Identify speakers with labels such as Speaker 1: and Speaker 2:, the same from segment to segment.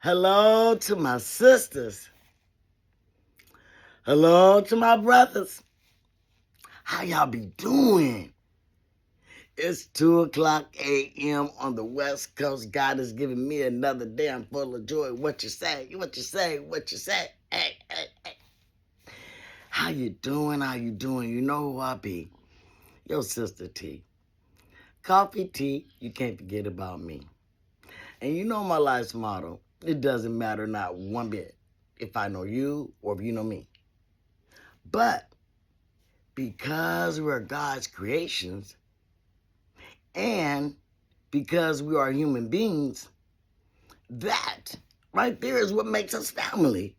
Speaker 1: Hello to my sisters. Hello to my brothers. How y'all be doing? It's 2 o'clock a.m. on the West Coast. God has given me another day. I'm full of joy. What you say? What you say? What you say? Hey, hey, hey. How you doing? How you doing? You know who I be. Your sister T. Coffee, tea, you can't forget about me. And you know my life's motto. It doesn't matter not one bit if I know you or if you know me. But because we're God's creations and because we are human beings, that right there is what makes us family.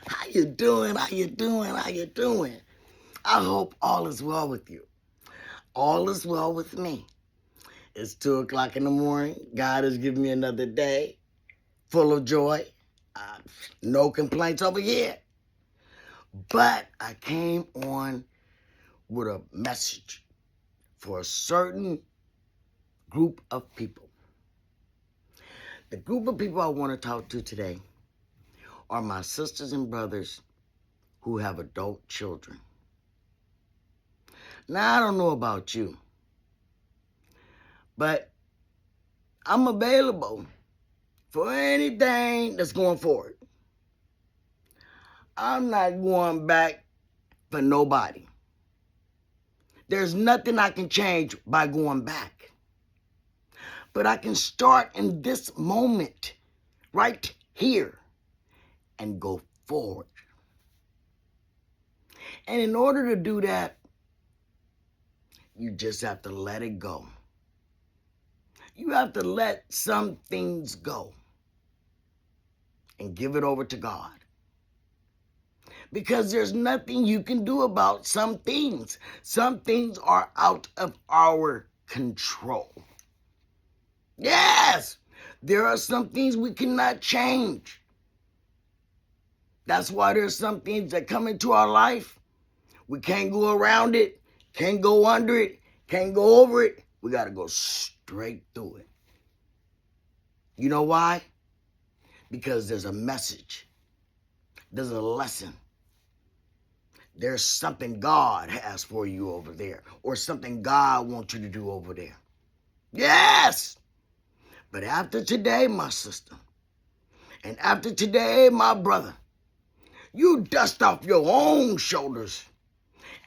Speaker 1: How you doing? How you doing? How you doing? I hope all is well with you. All is well with me. It's 2 o'clock in the morning. God has given me another day full of joy. No complaints over here. But I came on with a message for a certain group of people. The group of people I want to talk to today are my sisters and brothers who have adult children. Now, I don't know about you, but I'm available for anything that's going forward. I'm not going back for nobody. There's nothing I can change by going back. But I can start in this moment, right here, and go forward. And in order to do that, you just have to let it go. You have to let some things go and give it over to God. Because there's nothing you can do about some things. Some things are out of our control. Yes, there are some things we cannot change. That's why there's some things that come into our life. We can't go around it, can't go under it, can't go over it. We got to go straight through it. You know why? Because there's a message. There's a lesson. There's something God has for you over there, or something God wants you to do over there. Yes! But after today, my sister, and after today, my brother, you dust off your own shoulders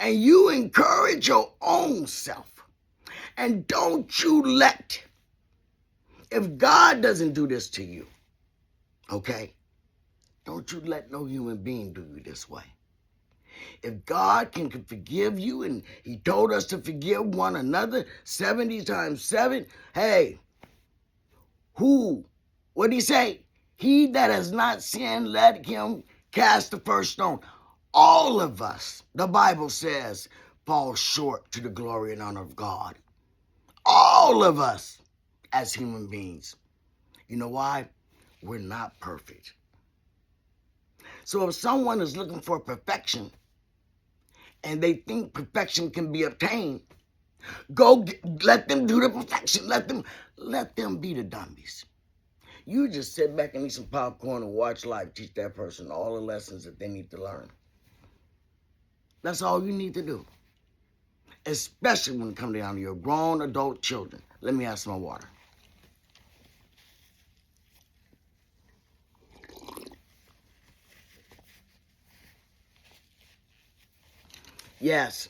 Speaker 1: and you encourage your own self. And don't you let, if God doesn't do this to you, okay, don't you let no human being do you this way. If God can forgive you, and he told us to forgive one another 70 times 7, hey, what did he say? He that has not sinned, let him cast the first stone. All of us, the Bible says, fall short to the glory and honor of God. All of us as human beings. You know why? We're not perfect. So if someone is looking for perfection and they think perfection can be obtained, let them do the perfection. Let them be the dummies. You just sit back and eat some popcorn and watch life teach that person all the lessons that they need to learn. That's all you need to do. Especially when it comes down to your grown adult children. Let me have some water. Yes,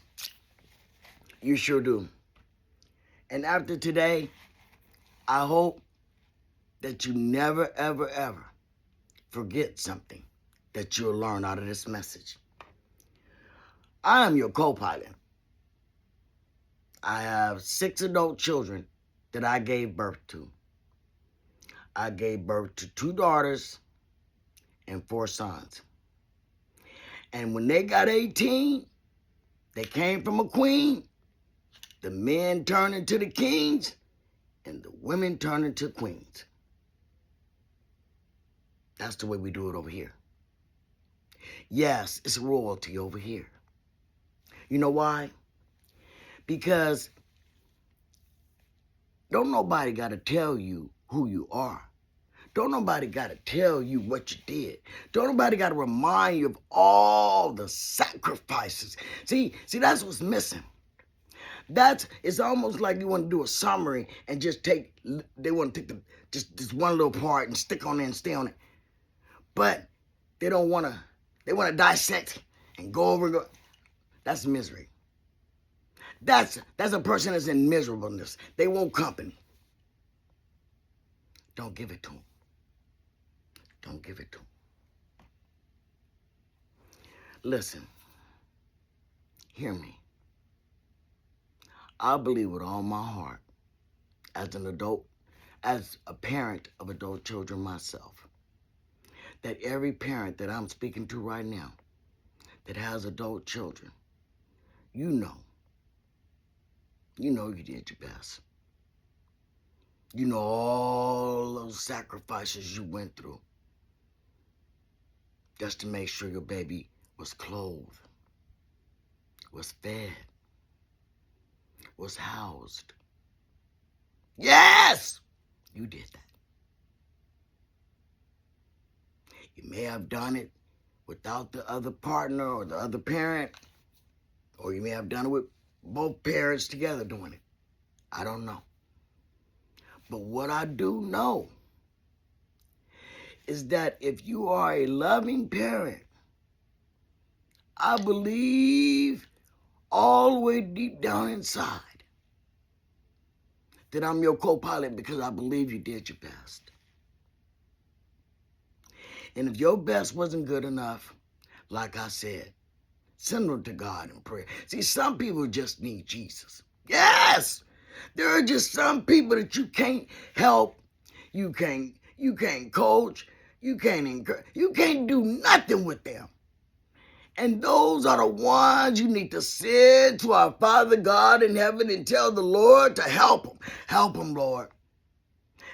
Speaker 1: you sure do. And after today, I hope that you never, ever, ever forget something that you'll learn out of this message. I am your co-pilot. I have 6 adult children that I gave birth to. I gave birth to 2 daughters and 4 sons. And when they got 18, they came from a queen. The men turned into the kings, and the women turned into queens. That's the way we do it over here. Yes, it's royalty over here. You know why? Because don't nobody got to tell you who you are. Don't nobody got to tell you what you did. Don't nobody got to remind you of all the sacrifices. See, that's what's missing. It's almost like you want to do a summary and just they want to take just this one little part and stick on it and stay on it. But they want to dissect and go over and go. That's misery. That's a person that's in miserableness. They want company. Don't give it to them. Don't give it to them. Listen, hear me. I believe with all my heart, as an adult, as a parent of adult children myself, that every parent that I'm speaking to right now that has adult children, you know you did your best. You know all those sacrifices you went through just to make sure your baby was clothed, was fed, was housed. Yes, you did that. You may have done it without the other partner or the other parent, or you may have done it with both parents together doing it. I don't know. But what I do know is that if you are a loving parent, I believe all the way deep down inside that I'm your co-pilot because I believe you did your best. And if your best wasn't good enough, like I said, send them to God in prayer. See, some people just need Jesus. Yes! There are just some people that you can't help, you can't coach, you can't encourage, you can't do nothing with them. And those are the ones you need to send to our Father God in heaven and tell the Lord to help them. Help them, Lord.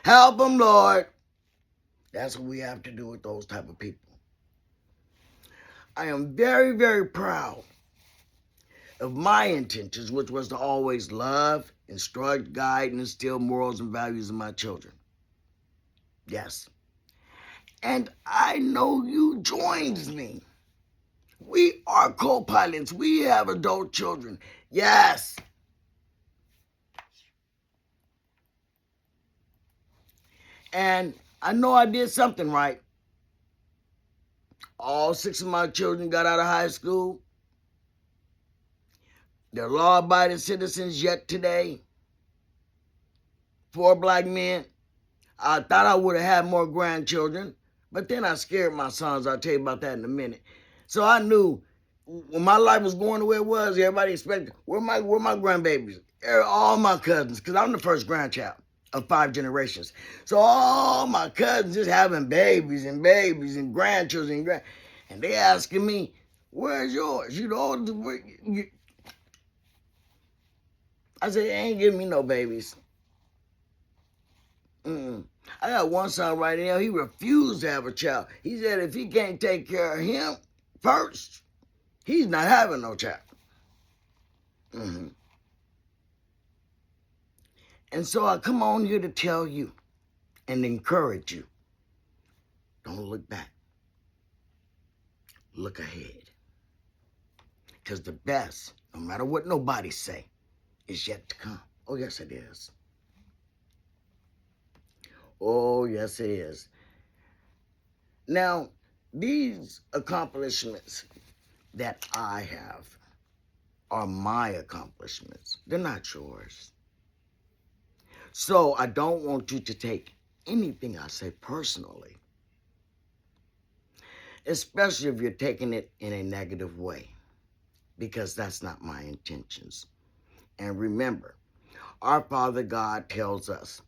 Speaker 1: Help them, Lord. That's what we have to do with those type of people. I am very, very proud of my intentions, which was to always love, instruct, guide, and instill morals and values in my children. Yes. And I know you joins me. We are co-pilots. We have adult children. Yes. And I know I did something right. All 6 of my children got out of high school. They're law-abiding citizens yet today. 4 black men. I thought I would have had more grandchildren, but then I scared my sons. I'll tell you about that in a minute. So I knew when my life was going the way it was, everybody expected, where my grandbabies? All my cousins, because I'm the first grandchild of 5 generations. So all my cousins just having babies and grandchildren. And they asking me, where's yours? You know, I said, they ain't giving me no babies. I got one son right now, he refused to have a child. He said if he can't take care of him first, he's not having no child. And so I come on here to tell you and encourage you, don't look back. Look ahead. Because the best, no matter what nobody say, is yet to come. Oh, yes, it is. Oh, yes, it is. Now, these accomplishments that I have are my accomplishments. They're not yours. So I don't want you to take anything I say personally, especially if you're taking it in a negative way, because that's not my intentions. And remember, our Father God tells us,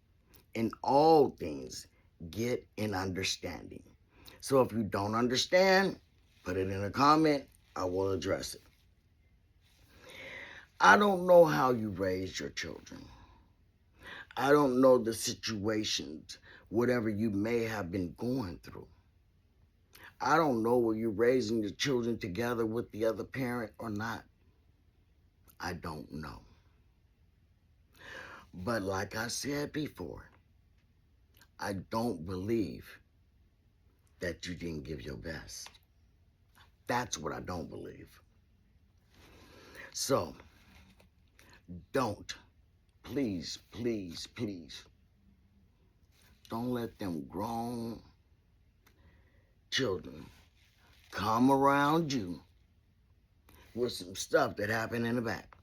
Speaker 1: in all things, get an understanding. So if you don't understand, put it in a comment. I will address it. I don't know how you raised your children. I don't know the situations, whatever you may have been going through. I don't know whether you're raising your children together with the other parent or not. I don't know. But like I said before, I don't believe that you didn't give your best. That's what I don't believe. So, don't, please, please, please, don't let them grown children come around you with some stuff that happened in the back.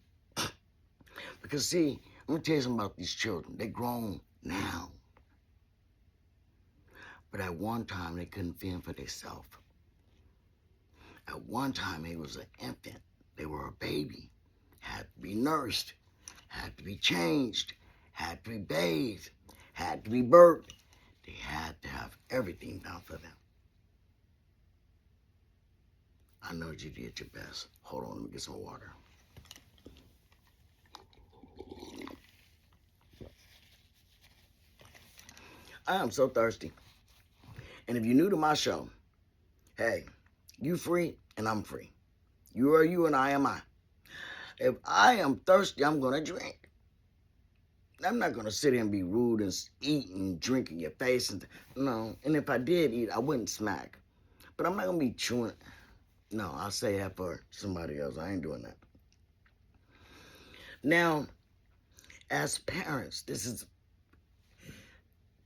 Speaker 1: Because see, I'm gonna tell you something about these children. They grown now. But at one time, they couldn't fend for themselves. At one time, they was an infant. They were a baby. Had to be nursed. Had to be changed. Had to be bathed. Had to be birthed. They had to have everything done for them. I know you did your best. Hold on, let me get some water. I am so thirsty. And if you're new to my show, hey, you free and I'm free. You are you and I am I. If I am thirsty, I'm going to drink. I'm not going to sit here and be rude and eat and drink in your face. No, and if I did eat, I wouldn't smack. But I'm not going to be chewing. No, I'll say that for somebody else. I ain't doing that. Now, as parents,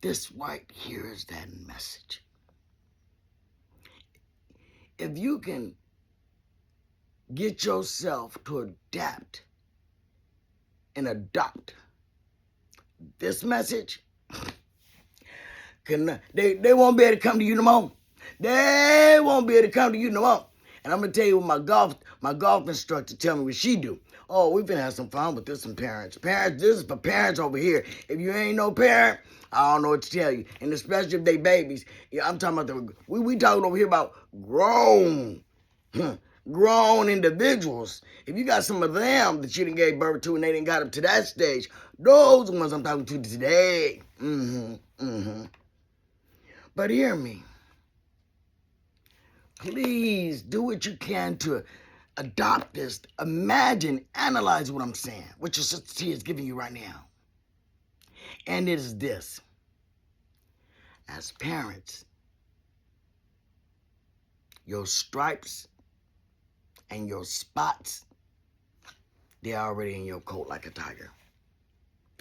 Speaker 1: this right here is that message. If you can get yourself to adapt and adopt this message, they won't be able to come to you no more. They won't be able to come to you no more. And I'm gonna tell you what my golf instructor tell me what she do. Oh, we've been having some fun with this, some parents. Parents, this is for parents over here. If you ain't no parent, I don't know what to tell you. And especially if they babies. Yeah, I'm talking about we talking over here about grown individuals. If you got some of them that you didn't gave birth to and they didn't got up to that stage, those are the ones I'm talking to today. But hear me. Please do what you can to adopt this. Imagine, analyze what I'm saying, what your sister T is giving you right now. And it is this. As parents, your stripes and your spots, they're already in your coat like a tiger.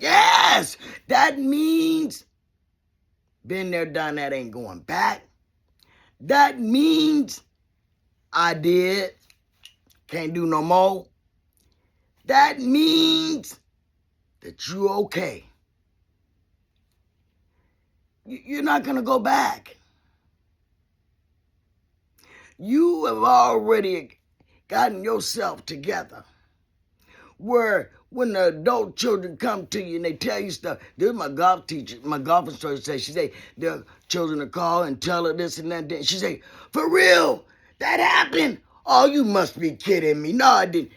Speaker 1: Yes! That means been there, done that, ain't going back. That means I did, can't do no more. That means that you're okay. You're not going to go back. You have already gotten yourself together where when the adult children come to you and they tell you stuff, this is my golf teacher, my golf instructor say, she say, the children will call and tell her this and that. She say, for real, that happened? Oh, you must be kidding me. No, I didn't.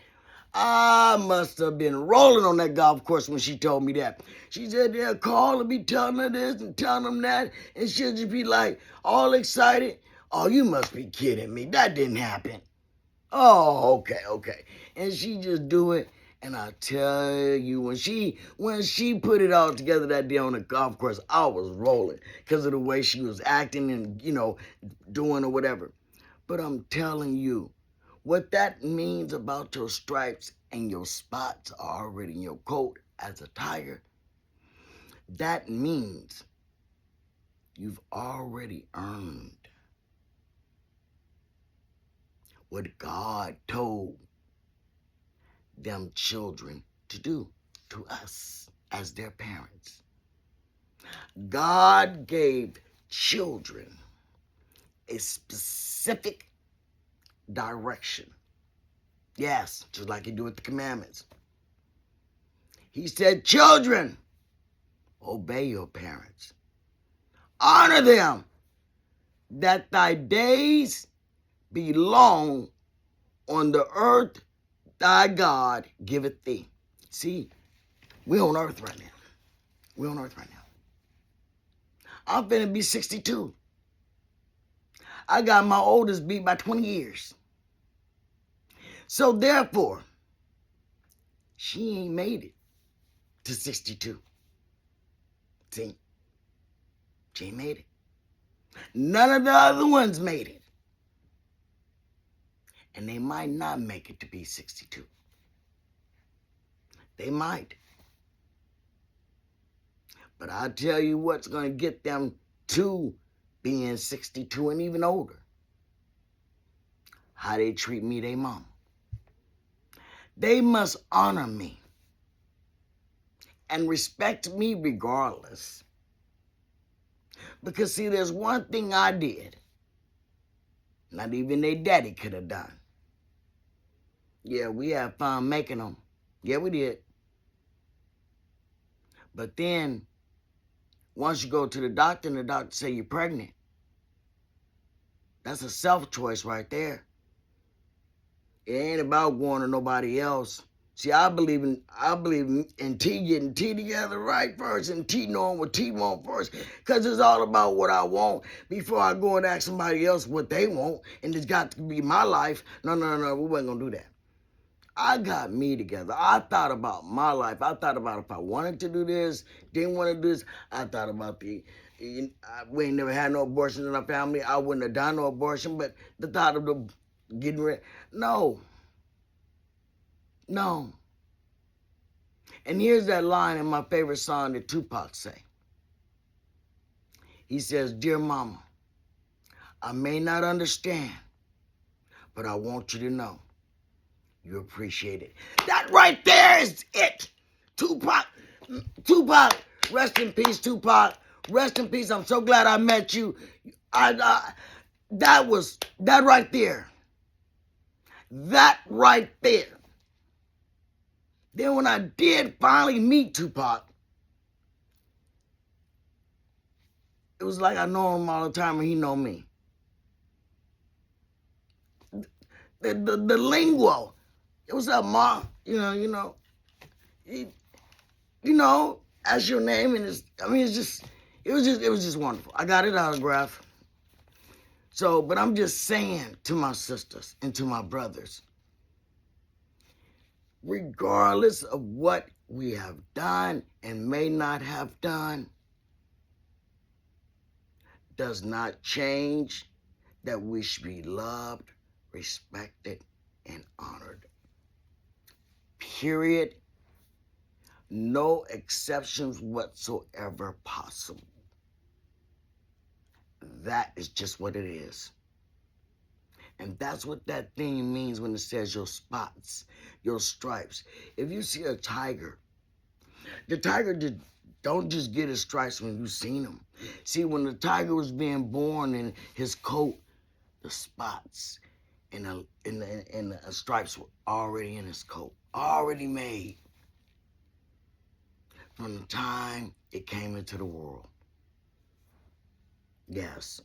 Speaker 1: I must have been rolling on that golf course when she told me that. She said they'll call and be telling her this and telling them that, and she'll just be like all excited. Oh, you must be kidding me. That didn't happen. Oh, okay. And she just do it. And I tell you, when she put it all together that day on the golf course, I was rolling because of the way she was acting and, doing or whatever. But I'm telling you, what that means about your stripes and your spots are already in your coat as a tiger, that means you've already earned what God told them children to do to us as their parents. God gave children a specific direction. Yes, just like he do with the commandments. He said, children, obey your parents. Honor them, that thy days be long on the earth thy God giveth thee. See, we're on earth right now. We're on earth right now. I'm finna be 62. I got my oldest beat by 20 years. So therefore, she ain't made it to 62. See? She made it. None of the other ones made it. And they might not make it to be 62. They might. But I'll tell you what's going to get them to being 62 and even older. How they treat me, they mama. They must honor me and respect me regardless. Because, see, there's one thing I did not even their daddy could have done. Yeah, we had fun making them. Yeah, we did. But then, once you go to the doctor and the doctor say you're pregnant, that's a self-choice right there. It ain't about going to nobody else. See, I believe in T getting T together right first and T knowing what T want first. Because it's all about what I want before I go and ask somebody else what they want. And it's got to be my life. No, we wasn't going to do that. I got me together. I thought about my life. I thought about if I wanted to do this, didn't want to do this. I thought about we ain't never had no abortions in our family. I wouldn't have done no abortion, but the thought of the getting rid, no. And here's that line in my favorite song that Tupac say. He says, "Dear mama, I may not understand, but I want you to know you appreciate it." That right there is it. Tupac, rest in peace, Tupac. Rest in peace. I'm so glad I met you. That right there. That right there. Then when I did finally meet Tupac, it was like I know him all the time and he know me. The lingo. What's up, Ma? You know, as your name, and it was just wonderful. I got it autographed. So, but I'm just saying to my sisters and to my brothers, regardless of what we have done and may not have done, does not change that we should be loved, respected, and honored. Period. No exceptions whatsoever possible. That is just what it is. And that's what that thing means when it says your spots, your stripes. If you see a tiger, the tiger don't just get his stripes when you've seen him. See, when the tiger was being born in his coat, the spots and the stripes were already in his coat, already made from the time it came into the world. Yes.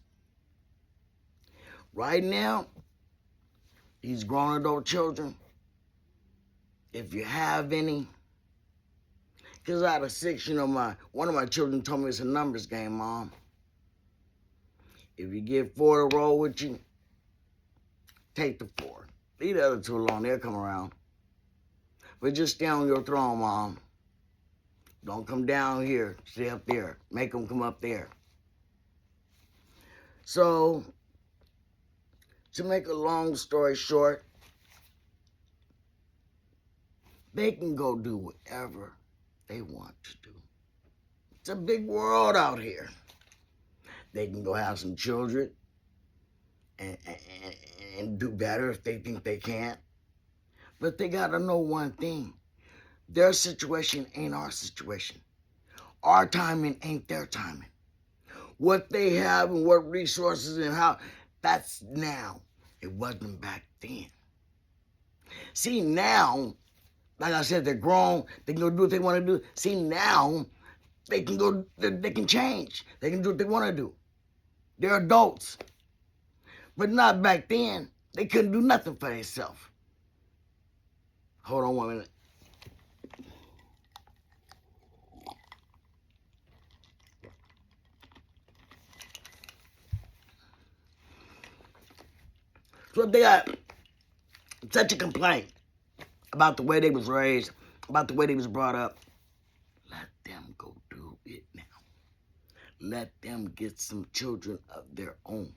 Speaker 1: Right now, these grown adult children, if you have any, because out of 6, one of my children told me it's a numbers game, Mom. If you get 4 to roll with you, take the 4. Leave the other 2 alone, they'll come around. But just stay on your throne, Mom. Don't come down here, stay up there. Make them come up there. So, to make a long story short, they can go do whatever they want to do. It's a big world out here. They can go have some children and do better if they think they can't. But they got to know one thing. Their situation ain't our situation. Our timing ain't their timing. What they have and what resources and how, that's now. It wasn't back then. See, now, like I said, they're grown. They can go do what they want to do. See, now, they can change. They can do what they want to do. They're adults. But not back then. They couldn't do nothing for themselves. Hold on 1 minute. So if they got such a complaint about the way they was raised, about the way they was brought up, let them go do it now. let them get some children of their own.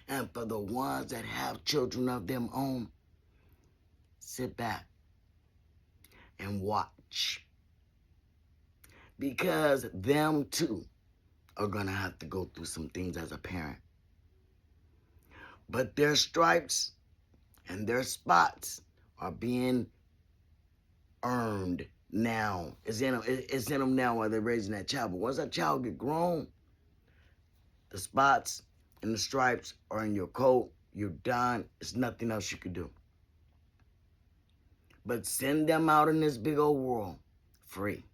Speaker 1: And for the ones that have children of their own, sit back and watch. Because them too are going to have to go through some things as a parent. But their stripes and their spots are being earned now. It's in them now while they're raising that child. But once that child get grown, the spots and the stripes are in your coat. You're done. There's nothing else you can do. But send them out in this big old world free.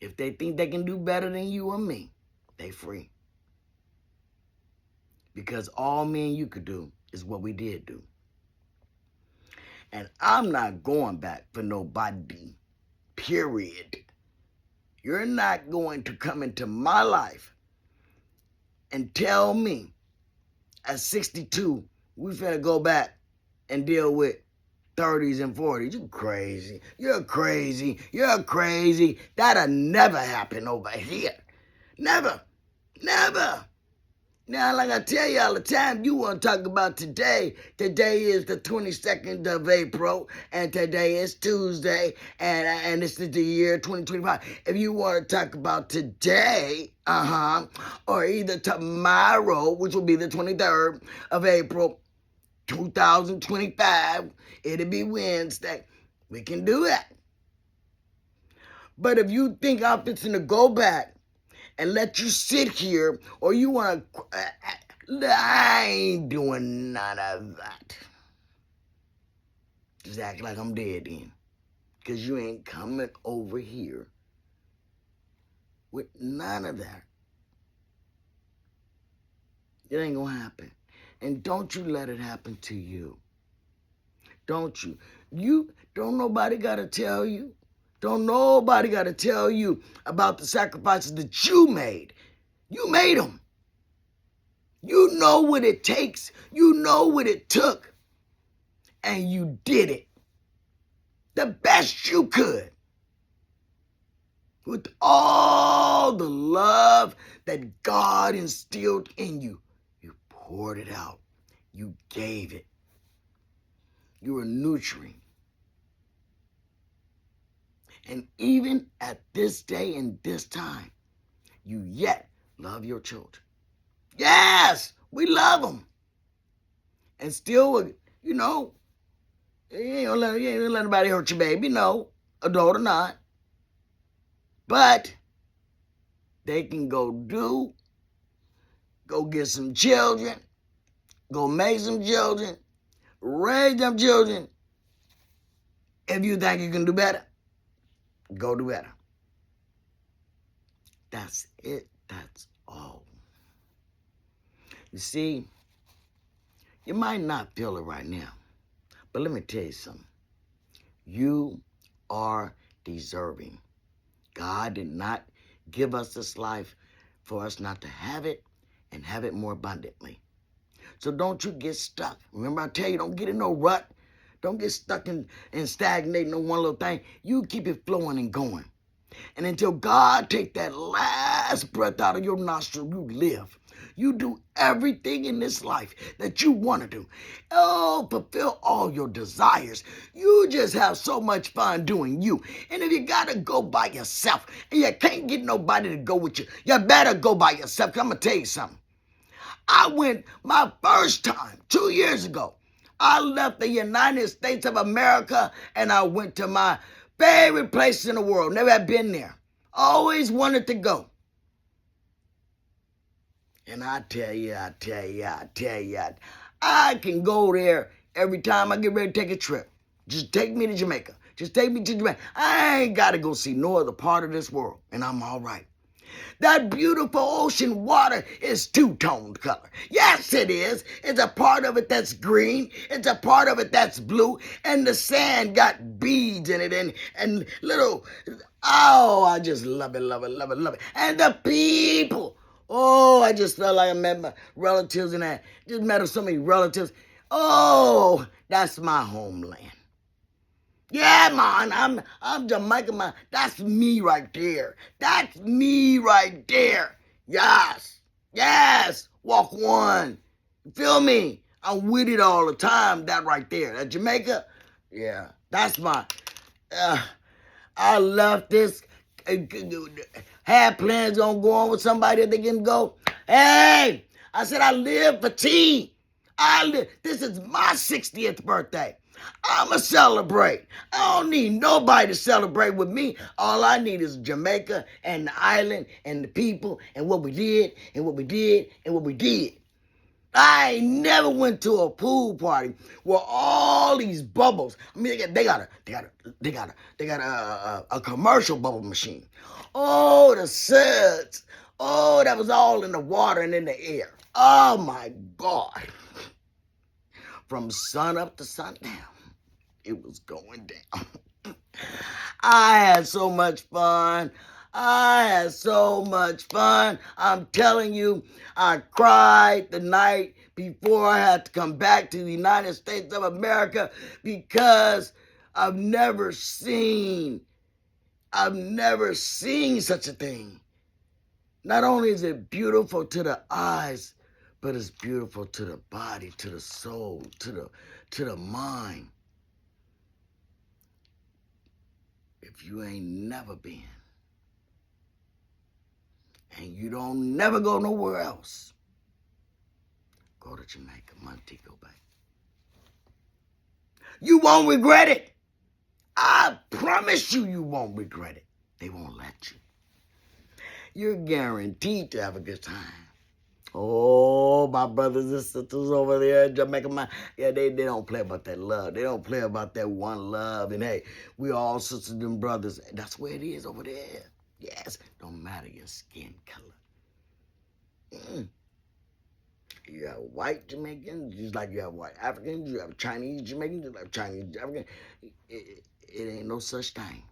Speaker 1: If they think they can do better than you or me, they free. Because all me and you could do is what we did do. And I'm not going back for nobody, period. You're not going to come into my life and tell me at 62, we finna go back and deal with 30s and 40s. You crazy. You're crazy. You're crazy. That'll never happen over here. Never. Never. Now, like I tell you all the time, you want to talk about today. Today is the 22nd of April, and today is Tuesday, and this is the year 2025. If you want to talk about today, or either tomorrow, which will be the 23rd of April, 2025, it'll be Wednesday. We can do that. But if you think I'm fixing to go back and let you sit here, or you want to, I ain't doing none of that. Just act like I'm dead then. Because you ain't coming over here with none of that. It ain't going to happen. And don't you let it happen to you. Don't you? Don't nobody got to tell you. Don't nobody got to tell you about the sacrifices that you made. You made them. You know what it takes. You know what it took. And you did it. The best you could. With all the love that God instilled in you. You poured it out. You gave it. You were nurturing. And even at this day and this time, you yet love your children. Yes, we love them. And still, you ain't gonna let anybody hurt your baby, no, adult or not. But they can go get some children, go make some children, raise them children. If you think you can do better, go do better. That's it. That's all. You see, you might not feel it right now, but let me tell you something. You are deserving. God did not give us this life for us not to have it and have it more abundantly. So don't you get stuck. Remember I tell you, don't get in no rut. Don't get stuck and stagnating on one little thing. You keep it flowing and going. And until God take that last breath out of your nostril, you live. You do everything in this life that you want to do. Oh, fulfill all your desires. You just have so much fun doing you. And if you got to go by yourself and you can't get nobody to go with you, you better go by yourself. 'Cause I'm going to tell you something. I went my first time 2 years ago. I left the United States of America and I went to my favorite place in the world. Never had been there. Always wanted to go. And I tell you, I can go there every time I get ready to take a trip. Just take me to Jamaica. Just take me to Jamaica. I ain't got to go see no other part of this world. And I'm all right. That beautiful ocean water is two-toned color. Yes, it is. It's a part of it that's green. It's a part of it that's blue. And the sand got beads in it and little, I just love it, love it, love it, love it. And the people, I just felt like I met my relatives and I just met so many relatives. Oh, that's my homeland. Yeah, man, I'm Jamaican, man. That's me right there. That's me right there. Yes, yes. Walk one. You feel me? I'm with it all the time. That right there. That Jamaica. Yeah, that's my. Uh, I left this. Had plans on going with somebody that they can go. Hey, I said I live for tea. This is my 60th birthday. I'ma celebrate. I don't need nobody to celebrate with me. All I need is Jamaica and the island and the people and what we did and what we did and what we did. I ain't never went to a pool party where all these bubbles. I mean, they got a commercial bubble machine. Oh, the suds. Oh, that was all in the water and in the air. Oh my God. From sun up to sundown, it was going down. I had so much fun. I had so much fun. I'm telling you, I cried the night before I had to come back to the United States of America because I've never seen such a thing. Not only is it beautiful to the eyes, but it's beautiful to the body, to the soul, to the mind. If you ain't never been, and you don't never go nowhere else, go to Jamaica, Montego Bay. You won't regret it. I promise you, you won't regret it. They won't let you. You're guaranteed to have a good time. Oh, my brothers and sisters over there in Jamaica, yeah, they don't play about that love. They don't play about that one love. And hey, we all sisters and brothers. That's where it is over there. Yes, don't matter your skin color. You have white Jamaicans, just like you have white Africans. You have Chinese Jamaicans, just like Chinese Africans. It ain't no such thing.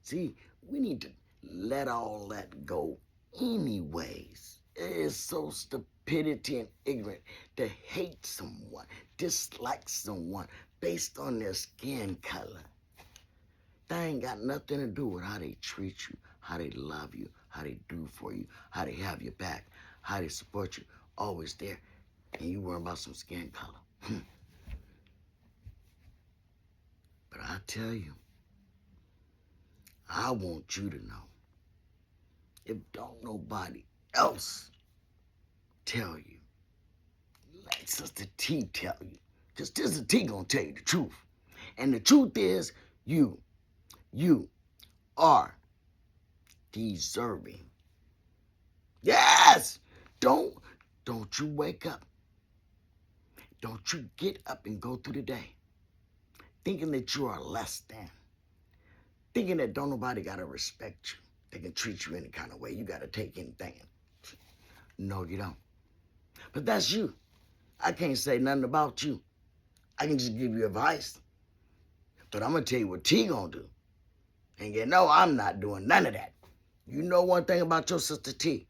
Speaker 1: See, we need to let all that go anyways. It is so stupidity and ignorant to hate someone, dislike someone based on their skin color. That ain't got nothing to do with how they treat you, how they love you, how they do for you, how they have your back, how they support you. Always there. And you worry about some skin color. But I tell you, I want you to know, if don't nobody else tell you, let Sister T tell you. Because Sister T gonna tell you the truth. And the truth is, you are deserving. Yes! Don't you wake up. Don't you get up and go through the day thinking that you are less than. Thinking that don't nobody gotta respect you. They can treat you any kind of way. You gotta take anything. No, you don't. But that's you. I can't say nothing about you. I can just give you advice. But I'm gonna tell you what T gonna do. And you know I'm not doing none of that. You know one thing about your sister T.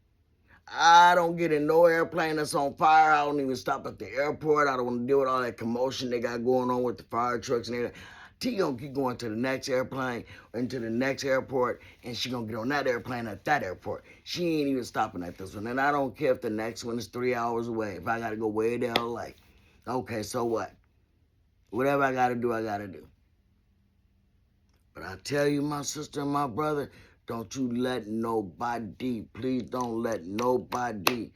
Speaker 1: I don't get in no airplane that's on fire. I don't even stop at the airport. I don't want to deal with all that commotion they got going on with the fire trucks and everything. T gonna keep going to the next airplane, into the next airport, and she gonna get on that airplane at that airport. She ain't even stopping at this one. And I don't care if the next one is 3 hours away. If I gotta go way to LA. Okay, so what? Whatever I gotta do, I gotta do. But I tell you, my sister and my brother, don't you let nobody, please don't let nobody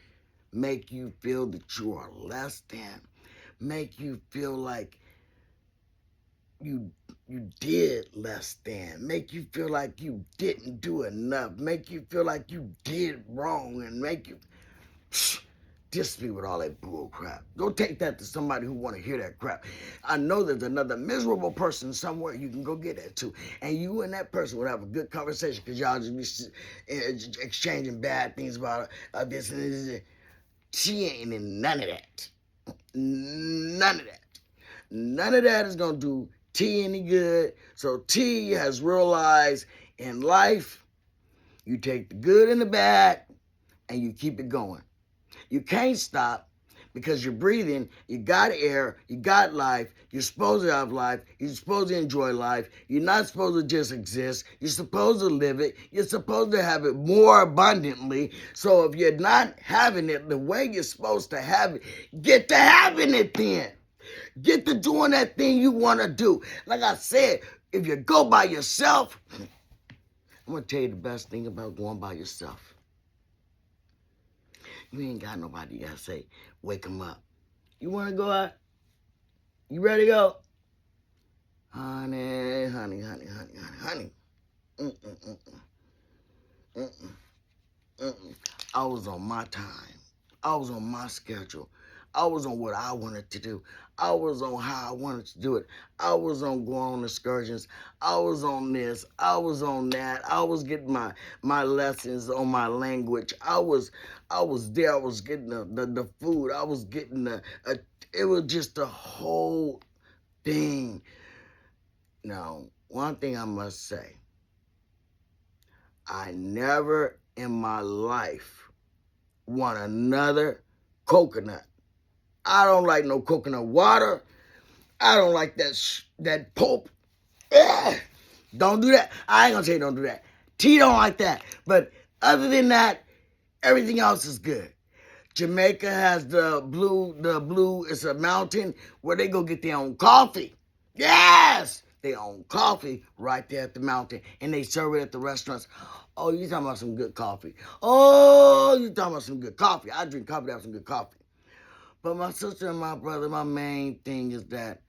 Speaker 1: make you feel that you are less than. Make you feel like you did less than. Make you feel like you didn't do enough. Make you feel like you did wrong and make you disagree with all that bull crap. Go take that to somebody who want to hear that crap. I know there's another miserable person somewhere you can go get that to. And you and that person would have a good conversation because y'all just be exchanging bad things about this and this. She ain't in none of that. None of that. None of that is going to do T any good. So T has realized in life, you take the good and the bad and you keep it going. You can't stop because you're breathing, you got air, you got life, you're supposed to have life, you're supposed to enjoy life, you're not supposed to just exist, you're supposed to live it, you're supposed to have it more abundantly. So if you're not having it the way you're supposed to have it, get to having it then. Get to doing that thing you want to do. Like I said, if you go by yourself, I'm going to tell you the best thing about going by yourself. You ain't got nobody that say, wake them up. You want to go out? You ready to go? Honey, honey, honey, honey, honey, honey. I was on my time. I was on my schedule. I was on what I wanted to do. I was on how I wanted to do it. I was on going on excursions. I was on this. I was on that. I was getting my lessons on my language. I was there. I was getting the food. I was getting it was just the whole thing. Now, one thing I must say, I never in my life want another coconut. I don't like no coconut water. I don't like that pulp. Ugh. Don't do that. I ain't gonna say don't do that. Tea don't like that. But other than that, everything else is good. Jamaica has the blue, it's a mountain where they go get their own coffee. Yes! They own coffee right there at the mountain, and they serve it at the restaurants. Oh, you talking about some good coffee. Oh, you talking about some good coffee. I drink coffee to have some good coffee. But my sister and my brother, my main thing is that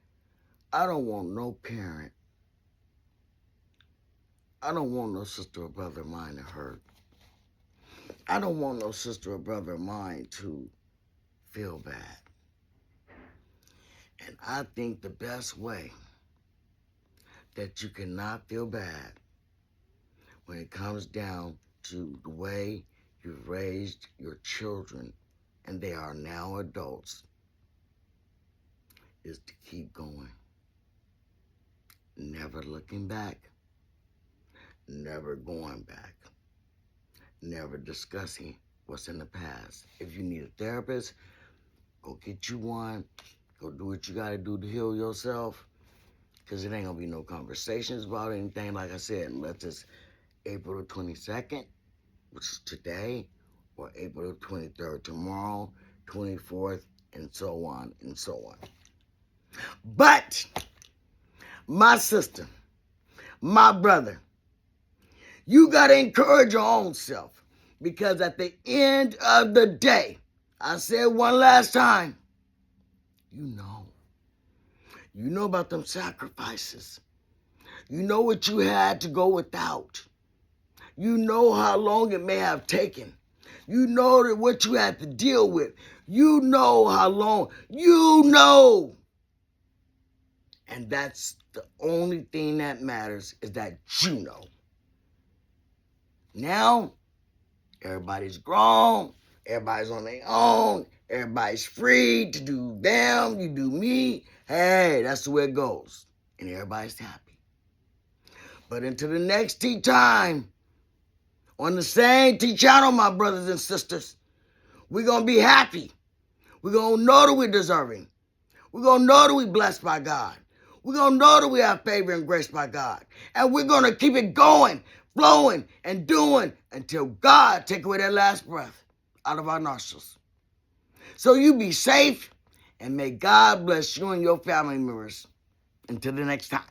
Speaker 1: I don't want no parent. I don't want no sister or brother of mine to hurt. I don't want no sister or brother of mine to feel bad. And I think the best way that you cannot feel bad when it comes down to the way you've raised your children, and they are now adults, is to keep going. Never looking back, never going back, never discussing what's in the past. If you need a therapist, go get you one. Go do what you gotta do to heal yourself, because it ain't gonna be no conversations about anything, like I said, unless it's April the 22nd, which is today, or April the 23rd, tomorrow, 24th, and so on and so on. But my sister, my brother, you got to encourage your own self, because at the end of the day, I said one last time, you know about them sacrifices. You know what you had to go without. You know how long it may have taken. You know that what you had to deal with. You know how long. You know. And that's the only thing that matters, is that you know. Now, everybody's grown. Everybody's on their own. Everybody's free to do them. You do me. Hey, that's the way it goes. And everybody's happy. But until the next tea time, on the same tea channel, my brothers and sisters, we're going to be happy. We're going to know that we're deserving. We're going to know that we're blessed by God. We're going to know that we have favor and grace by God. And we're going to keep it going, flowing, and doing until God take away that last breath out of our nostrils. So you be safe, and may God bless you and your family members. Until the next time.